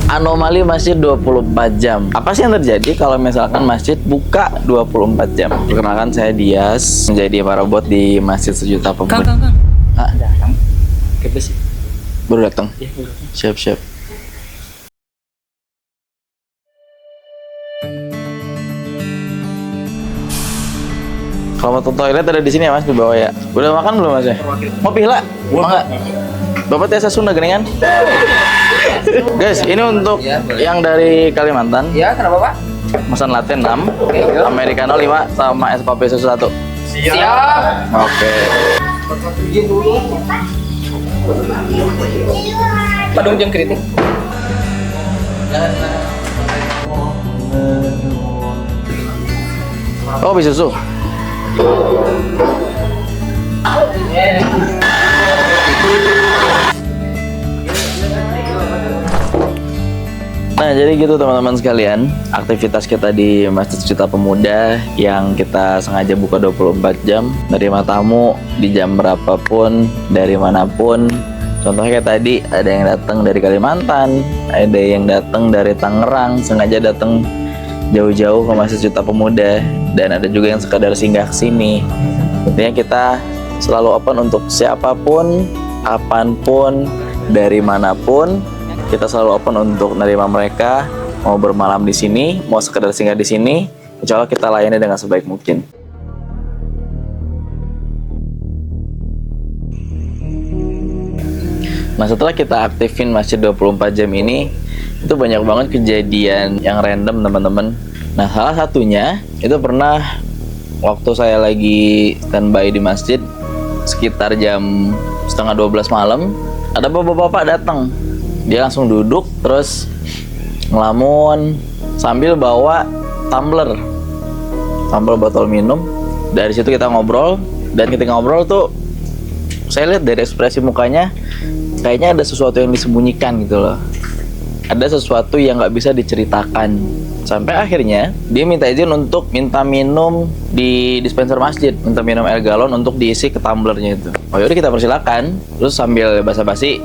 Anomali masjid 24 jam. Apa sih yang terjadi kalau misalkan masjid buka 24 jam? Perkenalkan, saya Dias, menjadi parabot di Masjid Sejuta Pemuda. Kang. Ah, Datang. Ke bus. baru datang. Iya, baru datang. Siap. Kalau mau ke toilet ada di sini ya Mas, di bawah ya. Udah makan belum Mas ya? Mau pihla? Mau nggak? Bapak tiasa Sunda geningan? Guys, ini untuk yang dari Kalimantan. Iya, kenapa Pak? Pesan latte 6, Oke, yuk. Americano 5, sama es pape susu 1. Siap. Oke. Padung jeung kritik. Oh, bisa susu. Nah, jadi gitu teman-teman sekalian, aktivitas kita di Masjid Sejuta Pemuda yang kita sengaja buka 24 jam, nerima tamu di jam berapapun, dari manapun. Contohnya kayak tadi, ada yang datang dari Kalimantan, ada yang datang dari Tangerang, sengaja datang jauh-jauh ke Masjid Sejuta Pemuda, dan ada juga yang sekadar singgah ke sini. Intinya kita selalu open untuk siapapun, kapanpun, dari manapun. Kita selalu open untuk menerima mereka, mau bermalam di sini, mau sekedar singgah di sini. Insya Allah kita layani dengan sebaik mungkin. Nah, setelah kita aktifin masjid 24 jam ini, itu banyak banget kejadian yang random teman-teman. Nah, salah satunya itu pernah waktu saya lagi standby di masjid sekitar jam setengah 12 malam, ada bapak-bapak datang. Dia langsung duduk terus ngelamun sambil bawa tumbler botol minum. Dari situ kita ngobrol, dan ketika ngobrol tuh saya lihat dari ekspresi mukanya kayaknya ada sesuatu yang disembunyikan gitu loh. Ada sesuatu yang nggak bisa diceritakan. Sampai akhirnya dia minta izin untuk minta minum di dispenser masjid, minta minum air galon untuk diisi ke tumblernya itu. Oh yaudah, kita persilakan. Terus sambil basa-basi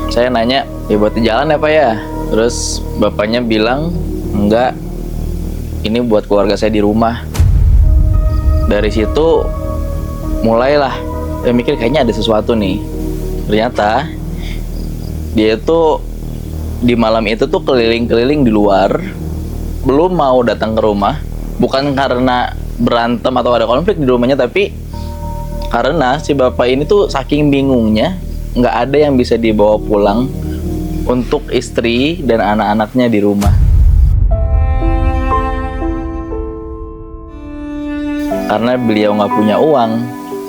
saya nanya, ya buat di jalan ya Pak ya? Terus bapaknya bilang, enggak, ini buat keluarga saya di rumah. Dari situ mulailah saya mikir kayaknya ada sesuatu nih. Ternyata dia itu di malam itu tuh keliling-keliling di luar, belum mau datang ke rumah. Bukan karena berantem atau ada konflik di rumahnya, tapi karena si bapak ini tuh saking bingungnya, nggak ada yang bisa dibawa pulang untuk istri dan anak-anaknya di rumah. Karena beliau nggak punya uang,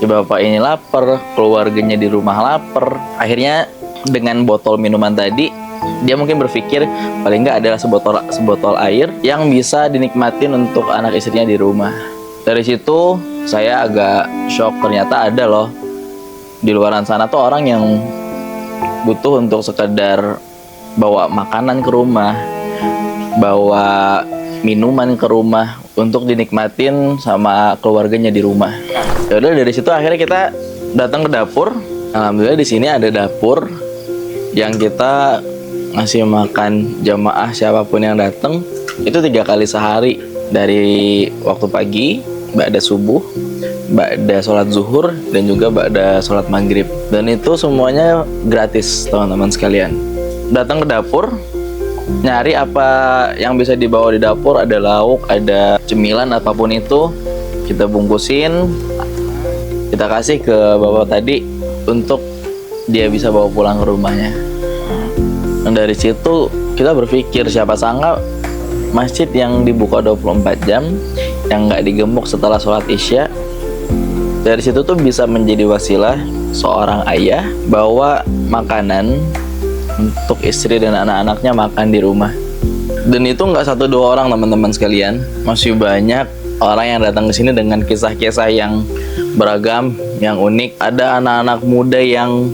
si bapak ini lapar, keluarganya di rumah lapar. Akhirnya dengan botol minuman tadi, dia mungkin berpikir paling nggak adalah sebotol air yang bisa dinikmatin untuk anak istrinya di rumah. Dari situ saya agak shock, ternyata ada loh di luaran sana tuh orang yang butuh untuk sekedar bawa makanan ke rumah, bawa minuman ke rumah untuk dinikmatin sama keluarganya di rumah. Ya udah, dari situ akhirnya kita datang ke dapur. Alhamdulillah di sini ada dapur yang kita ngasih makan jamaah siapapun yang datang itu 3 kali sehari, dari waktu pagi, ba'da subuh, ba'da sholat zuhur, dan juga ba'da sholat maghrib. Dan itu semuanya gratis teman-teman sekalian. Datang ke dapur, nyari apa yang bisa dibawa di dapur, ada lauk, ada cemilan, apapun itu kita bungkusin, kita kasih ke bapak tadi untuk dia bisa bawa pulang ke rumahnya. Dan dari situ kita berpikir, siapa sangka masjid yang dibuka 24 jam, yang nggak digembok setelah sholat isya, dari situ tuh bisa menjadi wasilah seorang ayah bawa makanan untuk istri dan anak-anaknya makan di rumah. Dan itu nggak 1-2 orang teman-teman sekalian, masih banyak orang yang datang ke sini dengan kisah-kisah yang beragam, yang unik. Ada anak-anak muda yang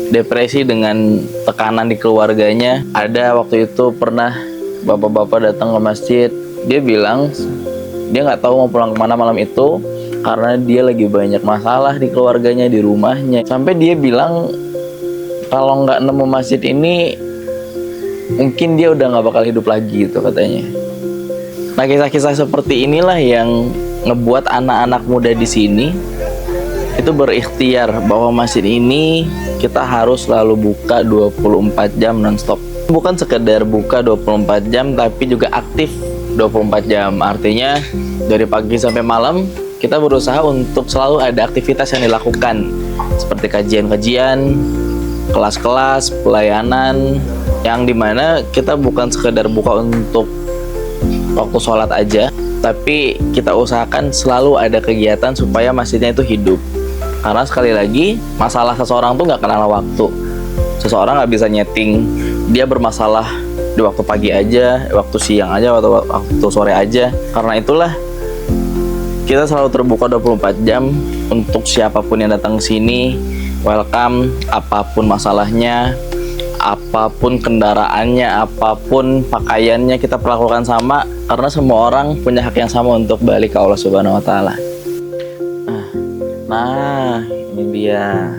depresi dengan tekanan di keluarganya. Ada waktu itu pernah bapak-bapak datang ke masjid, dia bilang dia nggak tahu mau pulang kemana malam itu karena dia lagi banyak masalah di keluarganya, di rumahnya. Sampai dia bilang kalau nggak nemu masjid ini mungkin dia udah nggak bakal hidup lagi gitu katanya. Nah, kisah-kisah seperti inilah yang ngebuat anak-anak muda di sini itu berikhtiar bahwa masjid ini kita harus selalu buka 24 jam nonstop. Bukan sekedar buka 24 jam tapi juga aktif 24 jam. Artinya dari pagi sampai malam kita berusaha untuk selalu ada aktivitas yang dilakukan, seperti kajian-kajian, kelas-kelas, pelayanan, yang dimana kita bukan sekedar buka untuk waktu sholat aja, tapi kita usahakan selalu ada kegiatan supaya masjidnya itu hidup. Karena sekali lagi, masalah seseorang tuh nggak kenal waktu. Seseorang nggak bisa nyeting dia bermasalah di waktu pagi aja, waktu siang aja, waktu sore aja. Karena itulah kita selalu terbuka 24 jam untuk siapapun yang datang ke sini. Welcome, apapun masalahnya, apapun kendaraannya, apapun pakaiannya, kita perlakukan sama, karena semua orang punya hak yang sama untuk balik ke Allah Subhanahu wa taala. Nah, ini dia.